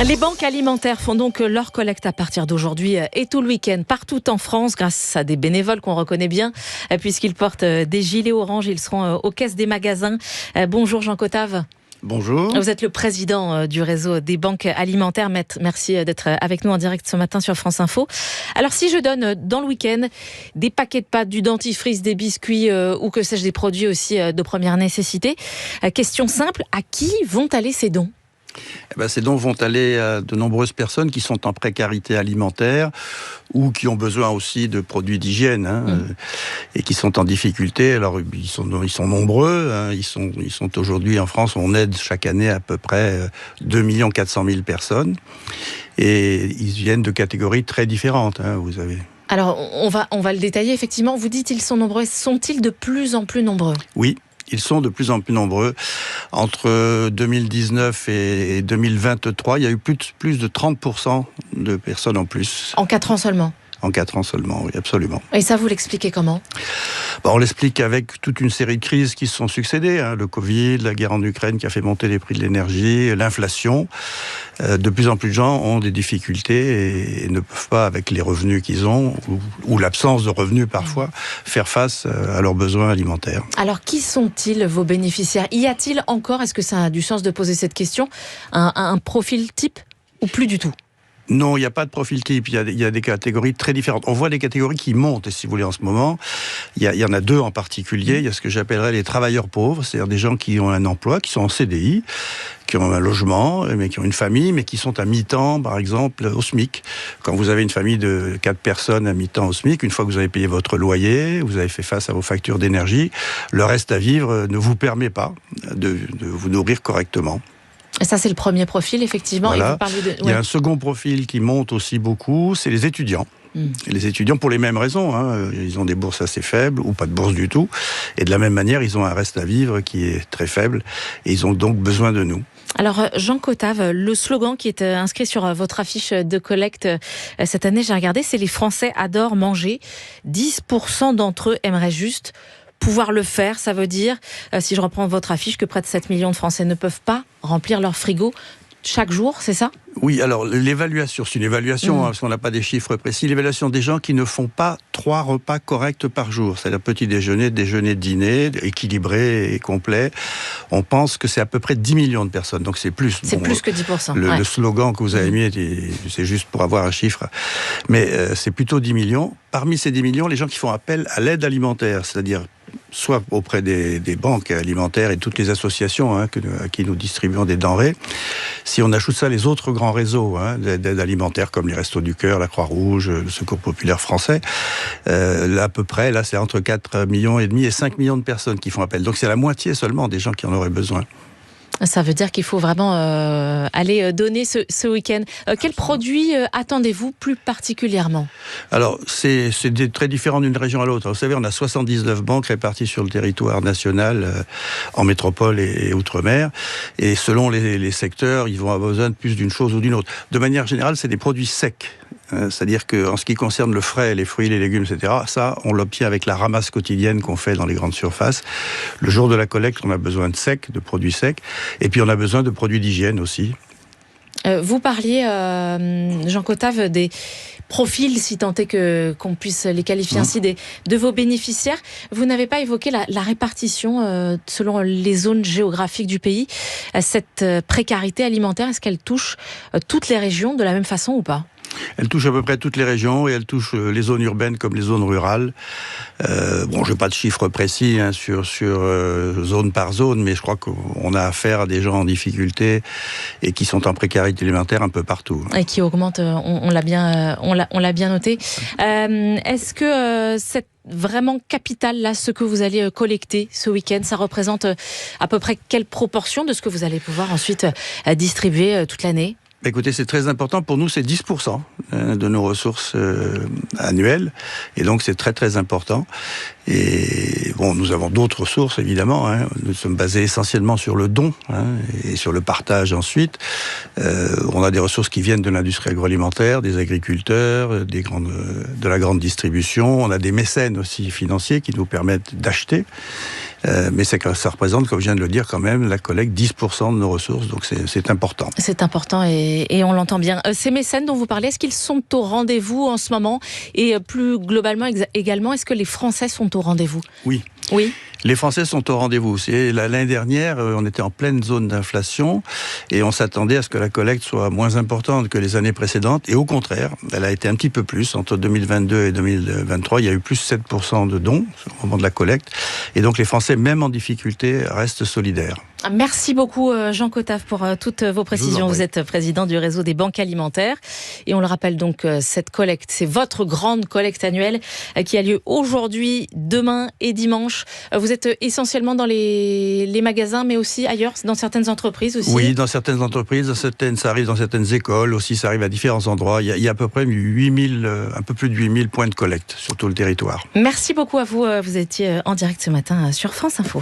Les banques alimentaires font donc leur collecte à partir d'aujourd'hui et tout le week-end partout en France grâce à des bénévoles qu'on reconnaît bien puisqu'ils portent des gilets orange. Ils seront aux caisses des magasins. Bonjour Jean Cotave. Bonjour. Vous êtes le président du réseau des banques alimentaires. Merci d'être avec nous en direct ce matin sur France Info. Alors si je donne dans le week-end des paquets de pâtes, du dentifrice, des biscuits ou que sais-je, des produits aussi de première nécessité, question simple, à qui vont aller ces dons ? Ces dons vont aller à de nombreuses personnes qui sont en précarité alimentaire ou qui ont besoin aussi de produits d'hygiène et qui sont en difficulté. Alors ils sont nombreux. Ils sont aujourd'hui en France, on aide chaque année à peu près 2 400 000 personnes et ils viennent de catégories très différentes. Vous avez. Alors on va le détailler effectivement. Vous dites ils sont nombreux. Sont-ils de plus en plus nombreux ? Oui. Ils sont de plus en plus nombreux. Entre 2019 et 2023, il y a eu plus de 30% de personnes en plus. En 4 ans seulement ? En 4 ans seulement, oui, absolument. Et ça, vous l'expliquez comment ? On l'explique avec toute une série de crises qui se sont succédées. Le Covid, la guerre en Ukraine qui a fait monter les prix de l'énergie, l'inflation. De plus en plus de gens ont des difficultés et ne peuvent pas, avec les revenus qu'ils ont, ou l'absence de revenus parfois, faire face à leurs besoins alimentaires. Alors, qui sont-ils, vos bénéficiaires ? Y a-t-il encore, est-ce que ça a du sens de poser cette question, un profil type ou plus du tout ? Non, il n'y a pas de profil type, il y a des catégories très différentes. On voit des catégories qui montent, si vous voulez, en ce moment. Il y en a 2 en particulier. Il y a ce que j'appellerais les travailleurs pauvres, c'est-à-dire des gens qui ont un emploi, qui sont en CDI, qui ont un logement, mais qui ont une famille, mais qui sont à mi-temps, par exemple, au SMIC. Quand vous avez une famille de 4 personnes à mi-temps au SMIC, une fois que vous avez payé votre loyer, vous avez fait face à vos factures d'énergie, le reste à vivre ne vous permet pas de vous nourrir correctement. Ça, c'est le premier profil, effectivement. Voilà. Et vous parlez de... Il y a un second profil qui monte aussi beaucoup, c'est les étudiants. Et les étudiants, pour les mêmes raisons, ils ont des bourses assez faibles ou pas de bourse du tout. Et de la même manière, ils ont un reste à vivre qui est très faible. Et ils ont donc besoin de nous. Alors, Jean Cotave, le slogan qui est inscrit sur votre affiche de collecte cette année, j'ai regardé, c'est « Les Français adorent manger ». 10% d'entre eux aimeraient juste pouvoir le faire. Ça veut dire, si je reprends votre affiche, que près de 7 millions de Français ne peuvent pas remplir leur frigo chaque jour, c'est ça ? Oui, alors l'évaluation, c'est une évaluation, parce qu'on n'a pas des chiffres précis, l'évaluation des gens qui ne font pas 3 repas corrects par jour, c'est-à-dire petit déjeuner, déjeuner, dîner, équilibré et complet. On pense que c'est à peu près 10 millions de personnes, donc c'est plus. C'est plus que 10%. Le slogan que vous avez mis, c'est juste pour avoir un chiffre, mais c'est plutôt 10 millions. Parmi ces 10 millions, les gens qui font appel à l'aide alimentaire, c'est-à-dire soit auprès des banques alimentaires et toutes les associations à qui nous distribuons des denrées. Si on ajoute ça les autres grands réseaux d'aide alimentaire comme les Restos du Cœur, la Croix-Rouge, le Secours populaire français, là, à peu près, là, c'est entre 4,5 millions et 5 millions de personnes qui font appel. Donc c'est la moitié seulement des gens qui en auraient besoin. Ça veut dire qu'il faut vraiment aller donner ce week-end. Quels produits attendez-vous plus particulièrement ? Alors, c'est très différent d'une région à l'autre. Vous savez, on a 79 banques réparties sur le territoire national, en métropole et outre-mer. Et selon les secteurs, ils vont avoir besoin de plus d'une chose ou d'une autre. De manière générale, c'est des produits secs. C'est-à-dire qu'en ce qui concerne le frais, les fruits, les légumes, etc., ça, on l'obtient avec la ramasse quotidienne qu'on fait dans les grandes surfaces. Le jour de la collecte, on a besoin de produits secs. Et puis, on a besoin de produits d'hygiène aussi. Vous parliez, Jean Cotave, des profils, si tant est qu'on puisse les qualifier ainsi, de vos bénéficiaires. Vous n'avez pas évoqué la répartition selon les zones géographiques du pays. Cette précarité alimentaire, est-ce qu'elle touche toutes les régions de la même façon ou pas ? Elle touche à peu près toutes les régions et elle touche les zones urbaines comme les zones rurales. Je n'ai pas de chiffres précis sur zone par zone, mais je crois qu'on a affaire à des gens en difficulté et qui sont en précarité alimentaire un peu partout. Et qui augmentent, on l'a bien noté. Est-ce que cette vraiment capital, là, ce que vous allez collecter ce week-end, ça représente à peu près quelle proportion de ce que vous allez pouvoir ensuite distribuer toute l'année ? Écoutez, c'est très important. Pour nous, c'est 10% de nos ressources annuelles. Et donc, c'est très, très important. Et bon, nous avons d'autres ressources, évidemment. Nous sommes basés essentiellement sur le don et sur le partage ensuite. On a des ressources qui viennent de l'industrie agroalimentaire, des agriculteurs, de la grande distribution. On a des mécènes aussi financiers qui nous permettent d'acheter. Mais ça représente, comme je viens de le dire, quand même la collecte 10% de nos ressources, donc c'est important. C'est important et on l'entend bien. Ces mécènes dont vous parlez, est-ce qu'ils sont au rendez-vous en ce moment? Et plus globalement également, est-ce que les Français sont au rendez-vous? Oui. Oui. Les Français sont au rendez-vous. L'année dernière, on était en pleine zone d'inflation et on s'attendait à ce que la collecte soit moins importante que les années précédentes. Et au contraire, elle a été un petit peu plus. Entre 2022 et 2023, il y a eu plus 7% de dons au moment de la collecte. Et donc les Français, même en difficulté, restent solidaires. Merci beaucoup Jean Cottave pour toutes vos précisions. Vous êtes président du réseau des banques alimentaires. Et on le rappelle donc, cette collecte, c'est votre grande collecte annuelle qui a lieu aujourd'hui, demain et dimanche. Vous êtes essentiellement dans les magasins, mais aussi ailleurs, dans certaines entreprises aussi? Oui, dans certaines entreprises, ça arrive dans certaines écoles aussi, ça arrive à différents endroits. Il y a à peu près 8000, un peu plus de 8000 points de collecte sur tout le territoire. Merci beaucoup à vous. Vous étiez en direct ce matin sur France Info.